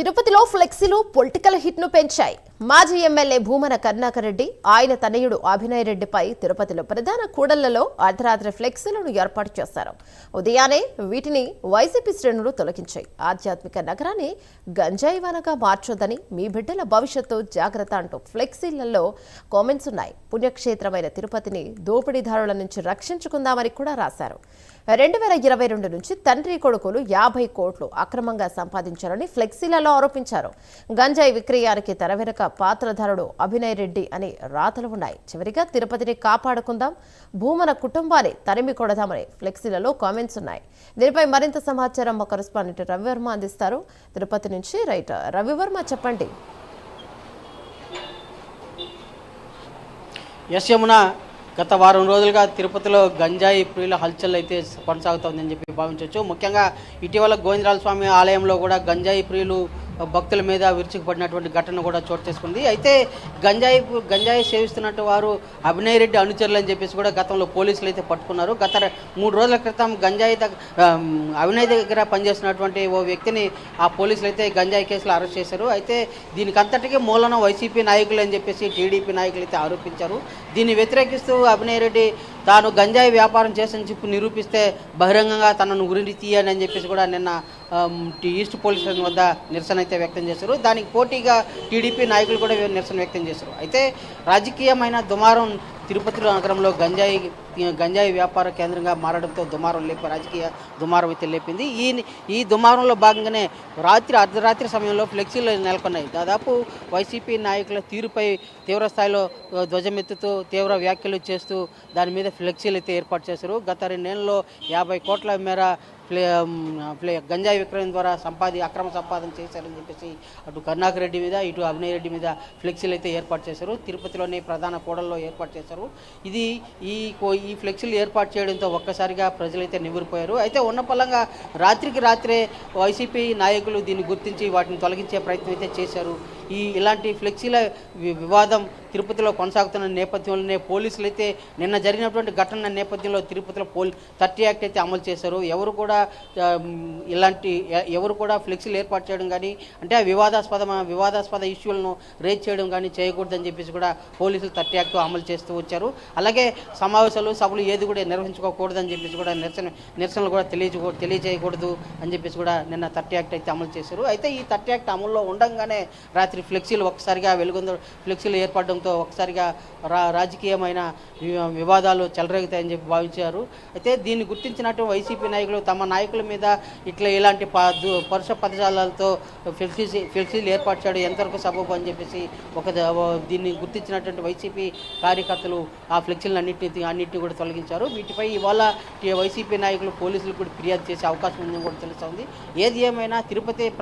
తిరుపతిలో ఫ్లెక్సీలు political hit ను పెంచాయి. మాజీ ఎమ్మెల్యే భూమన కరుణాకర్ రెడ్డి, ఆయన తనయుడు అభినయ్ రెడ్డిపై తిరుపతిలో ప్రధాన కూడళ్లలో అర్ధరాత్రి ఫ్లెక్సీలను ఏర్పాటు చేశారు. ఉదయానే వీటిని వైసీపీ శ్రేణులు తొలగించాయి. ఆధ్యాత్మిక నగరాన్ని గంజాయివానగా మార్చొద్దని, మీ బిడ్డల భవిష్యత్తు జాగ్రత్త అంటూ ఫ్లెక్సీలలో కామెంట్స్ ఉన్నాయి. పుణ్యక్షేత్రమైన తిరుపతిని దోపిడీదారుల నుంచి రక్షించుకుందామని కూడా రాశారు. 2022 నుంచి తండ్రి కొడుకులు 50 కోట్లు అక్రమంగా సంపాదించారని ఫ్లెక్సీలలో ఆరోపించారు. గంజాయి విక్రయానికి తెర వెనుక పాత్రధారుడు అభినయ్ రెడ్డి అని రాతలు ఉన్నాయి. చివరిగా తిరుపతిని కాపాడుకుందాం, భూమన కుటుంబాన్ని తరిమి కొడదామని ఫ్లెక్సీలలో కామెంట్స్ ఉన్నాయి. దీనిపై మరింత సమాచారం మా కరెస్పాండెంట్ రవివర్మ అందిస్తారు. తిరుపతి నుంచి రైట్ రవివర్మ, చెప్పండి. యమున, గత వారం రోజులుగా తిరుపతిలో గంజాయి ప్రియుల హల్చల్ అయితే కొనసాగుతోందని చెప్పి భావించవచ్చు. ముఖ్యంగా ఇటీవల గోవిందరాజ స్వామి ఆలయంలో కూడా గంజాయి ప్రియులు భక్తుల మీద విరుచుకుపడినటువంటి ఘటన కూడా చోటు చేసుకుంది. అయితే గంజాయి సేవిస్తున్నట్టు వారు అభినయ్ రెడ్డి అనుచరులు అని చెప్పేసి కూడా గతంలో పోలీసులు అయితే పట్టుకున్నారు. గత 3 రోజుల క్రితం అభినయ్ దగ్గర పనిచేస్తున్నటువంటి ఓ వ్యక్తిని ఆ పోలీసులు అయితే గంజాయి కేసులో అరెస్ట్ చేశారు. అయితే దీనికి అంతటికీ మూలన వైసీపీ నాయకులు అని చెప్పేసి టీడీపీ నాయకులు అయితే ఆరోపించారు. దీన్ని వ్యతిరేకిస్తూ అభినయ్ రెడ్డి తాను గంజాయి వ్యాపారం చేసని చెప్పి నిరూపిస్తే బహిరంగంగా తనను గురించి తీయని అని చెప్పేసి కూడా నిన్న ఈస్ట్ పోలీస్ స్టేషన్ వద్ద నిరసన అయితే వ్యక్తం చేశారు. దానికి పోటీగా టీడీపీ నాయకులు కూడా నిరసన వ్యక్తం చేశారు. అయితే రాజకీయమైన దుమారం తిరుపతిలో నగరంలో గంజాయి వ్యాపార కేంద్రంగా మారడంతో రాజకీయ దుమారం అయితే లేపింది. ఈ దుమారంలో భాగంగానే అర్ధరాత్రి సమయంలో ఫ్లెక్సీలు నెలకొన్నాయి. దాదాపు వైసీపీ నాయకుల తీరుపై తీవ్రస్థాయిలో ధ్వజమెత్తుతూ తీవ్ర వ్యాఖ్యలు చేస్తూ దాని మీద ఫ్లెక్సీలు అయితే ఏర్పాటు చేశారు. గత 2 నెలల్లో 50 కోట్ల మేర గంజాయి విక్రయం ద్వారా అక్రమ సంపాదన చేశారని చెప్పేసి అటు కరుణాకర్ రెడ్డి మీద, ఇటు అభినయ్ రెడ్డి మీద ఫ్లెక్సీలు అయితే ఏర్పాటు చేశారు. తిరుపతిలోని ప్రధాన కూడల్లో ఏర్పాటు చేశారు. ఇది ఈ ఫ్లెక్సీలు ఏర్పాటు చేయడంతో ఒక్కసారిగా ప్రజలైతే నివ్వెరపోయారు. అయితే ఉన్నపల్లంగా రాత్రికి రాత్రే వైసీపీ నాయకులు దీన్ని గుర్తించి వాటిని తొలగించే ప్రయత్నం అయితే చేశారు. ఇలాంటి ఫ్లెక్సీల వివాదం తిరుపతిలో కొనసాగుతున్న నేపథ్యంలోనే పోలీసులు అయితే నిన్న జరిగినటువంటి ఘటన నేపథ్యంలో తిరుపతిలో 30 యాక్ట్ అయితే అమలు చేశారు. ఎవరు కూడా ఫ్లెక్సీలు ఏర్పాటు చేయడం కానీ, అంటే వివాదాస్పద ఇష్యూలను రేజ్ చేయడం కానీ చేయకూడదని చెప్పేసి కూడా పోలీసులు 30 యాక్ట్ అమలు చేస్తూ వచ్చారు. అలాగే సమావేశాలు, సభలు ఏది కూడా నిర్వహించుకోకూడదని చెప్పేసి కూడా నిరసనలు కూడా తెలియజేయకూడదు అని చెప్పేసి కూడా నిన్న 30 యాక్ట్ అయితే అమలు చేశారు. అయితే ఈ 30 యాక్ట్ అమల్లో ఉండగానే రాత్రి ఫ్లెక్సీలు ఒక్కసారిగా ఫ్లెక్సీలు ఏర్పడడంతో ఒకసారిగా రాజకీయమైన వివాదాలు చెలరేగుతాయని చెప్పి భావించారు. అయితే దీన్ని గుర్తించినట్టు వైసీపీ నాయకులు తమ నాయకుల మీద ఇలాంటి పరుష పదజాలతో ఫ్లెక్సీలు ఏర్పాటు చేయడం ఎంతవరకు సబబు అని చెప్పేసి దీన్ని గుర్తించినటువంటి వైసీపీ కార్యకర్తలు ఆ ఫ్లెక్సీలను అన్నింటినీ కూడా తొలగించారు. వీటిపై ఇవాళ వైసీపీ నాయకులు పోలీసులు కూడా ఫిర్యాదు చేసే అవకాశం ఉందని కూడా తెలుస్తోంది. ఏది ఏమైనా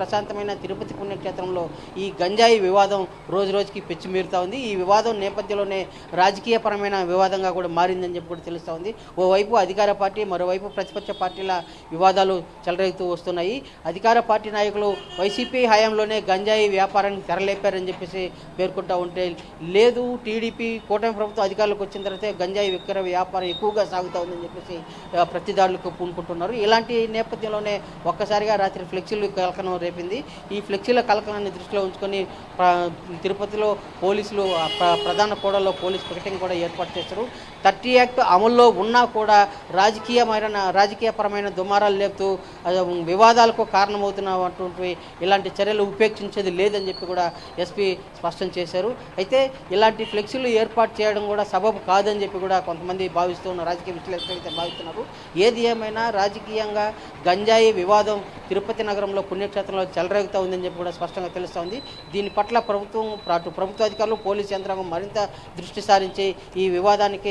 ప్రశాంతమైన తిరుపతి పుణ్యక్షేత్రంలో ఈ గంజాయి వివాదం రోజు రోజుకి పెచ్చిమీరుతా ఉంది. ఈ వివాదం నేపథ్యంలోనే రాజకీయపరమైన వివాదంగా కూడా మారిందని చెప్పి కూడా తెలుస్తూ ఉంది. ఓవైపు అధికార పార్టీ, మరోవైపు ప్రతిపక్ష పార్టీల వివాదాలు చెలరేగుతూ వస్తున్నాయి. అధికార పార్టీ నాయకులు వైసీపీ హయాంలోనే గంజాయి వ్యాపారాన్ని తెరలేపారని చెప్పేసి పేర్కొంటూ ఉంటే, లేదు టీడీపీ కూటమి ప్రభుత్వం అధికారులకు వచ్చిన తర్వాత గంజాయి విక్రయ వ్యాపారం ఎక్కువగా సాగుతూ ఉందని చెప్పేసి ప్రతిదాడులకు పూనుకుంటున్నారు. ఇలాంటి నేపథ్యంలోనే ఒక్కసారిగా రాత్రి ఫ్లెక్సీలు కలకలం రేపింది. ఈ ఫ్లెక్సీల కలకలాన్ని దృష్టిలో ఉంచుకొని తిరుపతిలో పోలీసులు ప్రధాన కూడల్లో పోలీస్ పికెటింగ్ కూడా ఏర్పాటు చేశారు. 30 యాక్ట్ అమల్లో ఉన్నా కూడా రాజకీయపరమైన దుమారాలు లేపుతూ వివాదాలకు కారణమవుతున్నటువంటి ఇలాంటి చర్యలు ఉపేక్షించేది లేదని చెప్పి కూడా ఎస్పీ స్పష్టం చేశారు. అయితే ఇలాంటి ఫ్లెక్సీలు ఏర్పాటు చేయడం కూడా సబబు కాదని చెప్పి కూడా కొంతమంది భావిస్తున్న రాజకీయ విశ్లేషకులు అయితే భావిస్తున్నారు. ఏది ఏమైనా రాజకీయంగా గంజాయి వివాదం తిరుపతి నగరంలో పుణ్యక్షేత్రంలో చెలరేగుతూ ఉందని చెప్పి కూడా స్పష్టంగా తెలుస్తోంది. దీని పట్ల ప్రభుత్వ అధికారులు, పోలీసు యంత్రాంగం మరింత దృష్టి సారించి ఈ వివాదానికి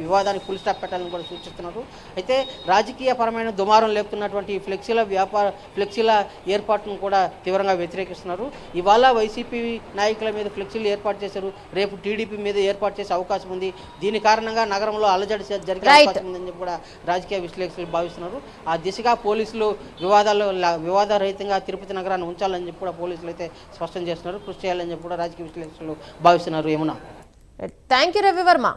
వివాదానికి ఫుల్ స్టాప్ పెట్టాలని కూడా సూచిస్తున్నారు. అయితే రాజకీయపరమైన దుమారం లేపుతున్నటువంటి ఫ్లెక్సీల ఏర్పాటును కూడా తీవ్రంగా వ్యతిరేకిస్తున్నారు. ఇవాళ వైసీపీ నాయకుల మీద ఫ్లెక్సీలు ఏర్పాటు చేశారు. రేపు టీడీపీ మీద ఏర్పాటు చేసే అవకాశం ఉంది. దీని కారణంగా నగరంలో అలజడి జరిగే అవకాశం ఉందని చెప్పి కూడా రాజకీయ విశ్లేషకులు భావిస్తున్నారు. ఆ దిశగా పోలీసులు వివాదరహితంగా తిరుపతి నగరాన్ని ఉంచాలని చెప్పి కూడా పోలీసులు అయితే స్పష్టం చేస్తున్నారు. కృషి చేయాలని చెప్పి కూడా రాజకీయ విశ్లేషకులు భావిస్తున్నారు. Yamuna, thank you Ravi Varma.